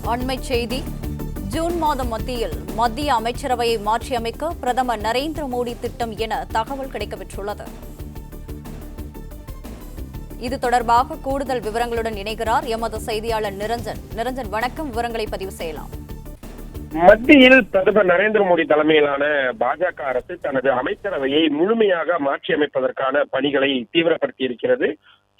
அண்மைச் செய்தி. ஜூன் மாதம் மத்தியில் மத்திய அமைச்சரவையை மாற்றியமைக்க பிரதமர் நரேந்திர மோடி திட்டம் என தகவல் கிடைக்கப்பெற்றுள்ளது. இது தொடர்பாக கூடுதல் விவரங்களுடன் இணைகிறார் எமது செய்தியாளர் நிரஞ்சன். நிரஞ்சன், வணக்கம். விவரங்களை பதிவு செய்யலாம். மத்தியில் பிரதமர் நரேந்திர மோடி தலைமையிலான பாஜக அரசு தனது அமைச்சரவையை முழுமையாக மாற்றியமைப்பதற்கான பணிகளை தீவிரப்படுத்தி இருக்கிறது.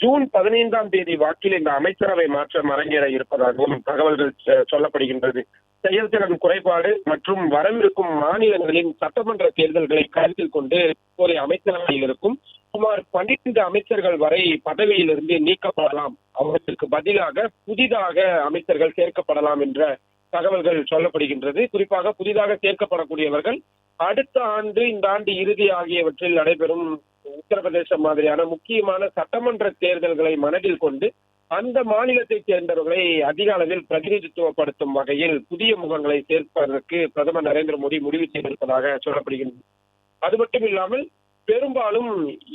ஜூன் 15ஆம் தேதி வாக்கில் இந்த அமைச்சரவை மாற்றம் அரங்கேற இருப்பதாகவும் தகவல்கள் சொல்லப்படுகின்றது. செயல்திறன் குறைபாடு மற்றும் வரவிருக்கும் மாநிலங்களின் சட்டமன்ற தேர்தல்களை கருத்தில் கொண்டு இப்போதைய அமைச்சரவையில் இருக்கும் சுமார் 12 அமைச்சர்கள் வரை பதவியிலிருந்து நீக்கப்படலாம். அவர்களுக்கு பதிலாக புதிதாக அமைச்சர்கள் சேர்க்கப்படலாம் என்ற தகவல்கள் சொல்லப்படுகின்றது. குறிப்பாக புதிதாக சேர்க்கப்படக்கூடியவர்கள் அடுத்த ஆண்டு, இந்த ஆண்டு இறுதி ஆகியவற்றில் நடைபெறும் உத்தரப்பிரதேசம் மாதிரியான முக்கியமான சட்டமன்ற தேர்தல்களை மனதில் கொண்டு அந்த மாநிலத்தை சேர்ந்தவர்களை அதிக அளவில் பிரதிநிதித்துவப்படுத்தும் வகையில் புதிய முகங்களை சேர்ப்பதற்கு பிரதமர் நரேந்திர மோடி முடிவு செய்திருப்பதாக சொல்லப்படுகின்றது. அது மட்டும் இல்லாமல் பெரும்பாலும்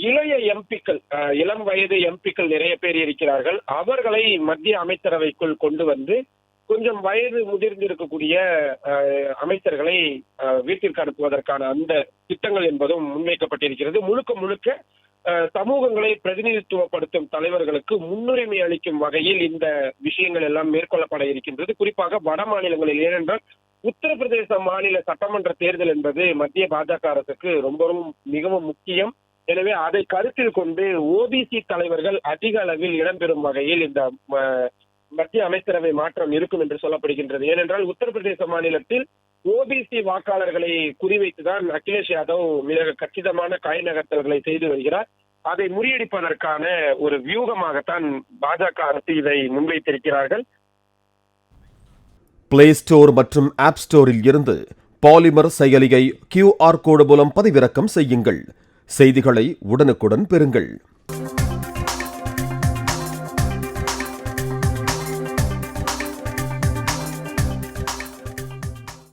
இளைய எம்பிக்கள், இளம் வயது எம்பிக்கள் நிறைய பேர் இருக்கிறார்கள். அவர்களை மத்திய அமைச்சரவைக்குள் கொண்டு வந்து கொஞ்சம் வயது முதிர்ந்திருக்கக்கூடிய அமைச்சர்களை வீட்டிற்கு அனுப்புவதற்கான அந்த திட்டங்கள் என்பதும் முன்வைக்கப்பட்டிருக்கிறது. முழுக்க முழுக்க சமூகங்களை பிரதிநிதித்துவப்படுத்தும் தலைவர்களுக்கு முன்னுரிமை அளிக்கும் வகையில் இந்த விஷயங்கள் எல்லாம் மேற்கொள்ளப்பட இருக்கின்றது. குறிப்பாக வட மாநிலங்களில். ஏனென்றால் உத்தரப்பிரதேச மாநில சட்டமன்ற தேர்தல் என்பது மத்திய பாஜக அரசுக்கு ரொம்பவும் மிகவும் முக்கியம். எனவே அதை கருத்தில் கொண்டு ஓபிசி தலைவர்கள் அதிக அளவில் இடம்பெறும் வகையில் இந்த மத்திய அமைச்சரவை மாற்றம் இருக்கும் என்று சொல்லப்படுகின்றது. ஏனென்றால் உத்தரப்பிரதேச மாநிலத்தில் ஓபிசி வாக்காளர்களை குறிவைத்துதான் அகிலேஷ் யாதவ் மிக கச்சிதமான காய் நகர்த்தல்களை செய்து வருகிறார். அதை முறியடிப்பதற்கான ஒரு வியூகமாகத்தான் பாஜக அரசு இதை முன்வைத்திருக்கிறார்கள். பிளே ஸ்டோர் மற்றும் ஆப் ஸ்டோரில் இருந்து பாலிமர் செயலியை QR கோடு மூலம் பதிவிறக்கம் செய்யுங்கள். செய்திகளை உடனுக்குடன் பெறுங்கள்.